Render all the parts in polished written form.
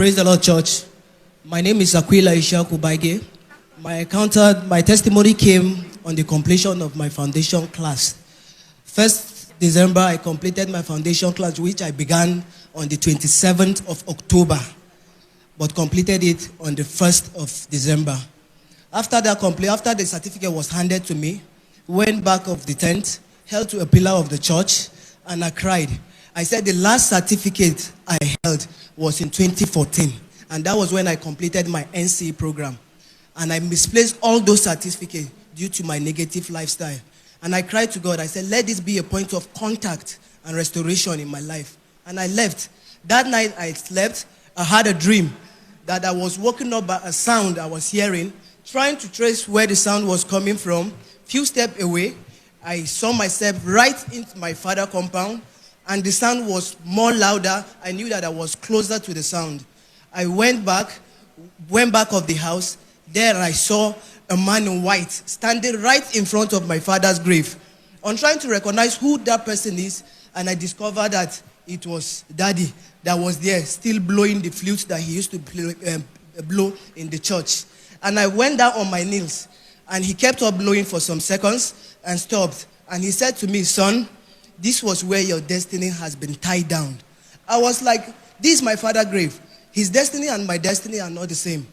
Praise the Lord, church. My name is Aquila Ishakubaige. My testimony came on the completion of my foundation class. 1st December, I completed my foundation class, which I began on the 27th of October, but completed it on the 1st of December. After the certificate was handed to me, went back of the tent, held to a pillar of the church, and I cried. I said the last certificate I held was in 2014, and that was when I completed my NCE program. And I misplaced all those certificates due to my negative lifestyle. And I cried to God. I said, let this be a point of contact and restoration in my life. And I left. That night I slept. I had a dream that I was woken up by a sound I was hearing, trying to trace where the sound was coming from. Few steps away, I saw myself right into my father's compound, and the sound was more louder. I knew that I was closer to the sound. I went back of the house. There I saw a man in white standing right in front of my father's grave. On trying to recognize who that person is, and I discovered that it was Daddy that was there, still blowing the flute that he used to blow in the church. And I went down on my knees, and he kept on blowing for some seconds and stopped. And he said to me, son, this was where your destiny has been tied down. I was like, this is my father's grave. His destiny and my destiny are not the same.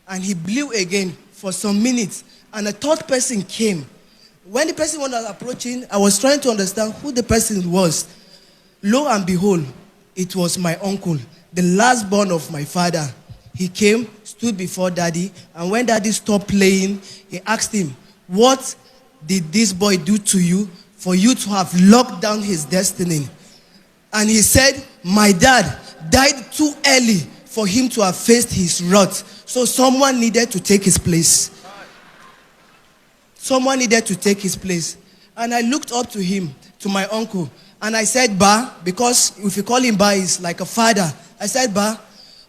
And he blew again for some minutes, and a third person came. When the person was approaching, I was trying to understand who the person was. Lo and behold, it was my uncle, the last born of my father. He came, stood before Daddy, and when Daddy stopped playing, he asked him, what did this boy do to you for you to have locked down his destiny? And he said, my dad died too early for him to have faced his wrath. So someone needed to take his place. Someone needed to take his place. And I looked up to him, to my uncle, and I said, Ba, because if you call him Ba, he's like a father. I said, Ba,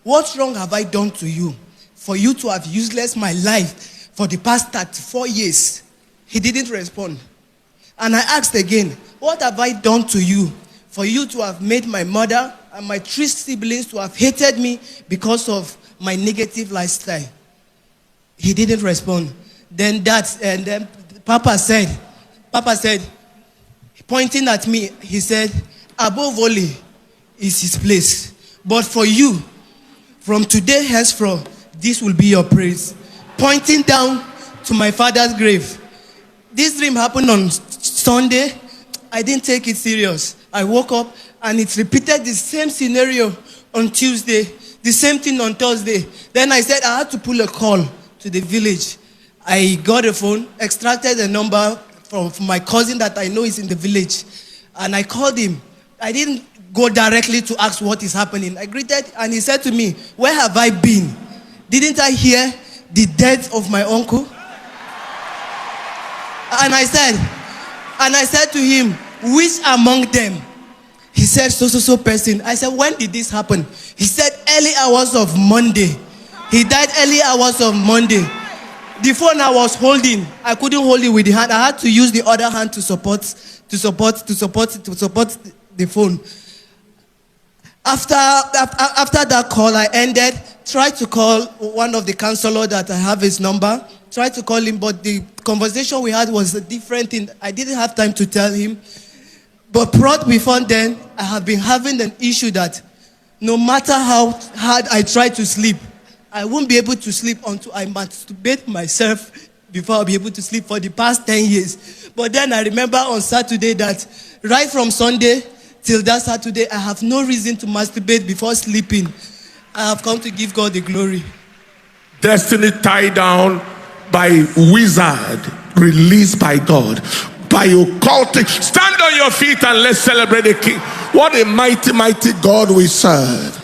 what wrong have I done to you for you to have useless my life for the past 34 years? He didn't respond. And I asked again, what have I done to you for you to have made my mother and my 3 siblings to have hated me because of my negative lifestyle? He didn't respond. Then Papa said, pointing at me, he said, above only is his place. But for you, from today henceforth, this will be your praise. Pointing down to my father's grave. This dream happened on Sunday. I didn't take it serious. I woke up and it repeated the same scenario on Tuesday. The same thing on Thursday. Then I said I had to pull a call to the village. I got a phone, extracted a number from my cousin that I know is in the village. And I called him. I didn't go directly to ask what is happening. I greeted and he said to me, where have I been? Didn't I hear the death of my uncle? And I said to him, which among them? He said, so person. I said, when did this happen? He said, early hours of Monday. He died early hours of Monday. The phone I was holding, I couldn't hold it with the hand. I had to use the other hand to support the phone. After that call, I ended. Tried to call one of the counselors that I have his number. Tried to call him, but the conversation we had was a different thing. I didn't have time to tell him. But before then, I have been having an issue that no matter how hard I try to sleep, I won't be able to sleep until I masturbate myself before I'll be able to sleep for the past 10 years. But then I remember on Saturday that right from Sunday till that Saturday, I have no reason to masturbate before sleeping. I have come to give God the glory. Destiny tied down by wizard, released by God. By occultic. Stand on your feet and let's celebrate the King. What a mighty, mighty God we serve.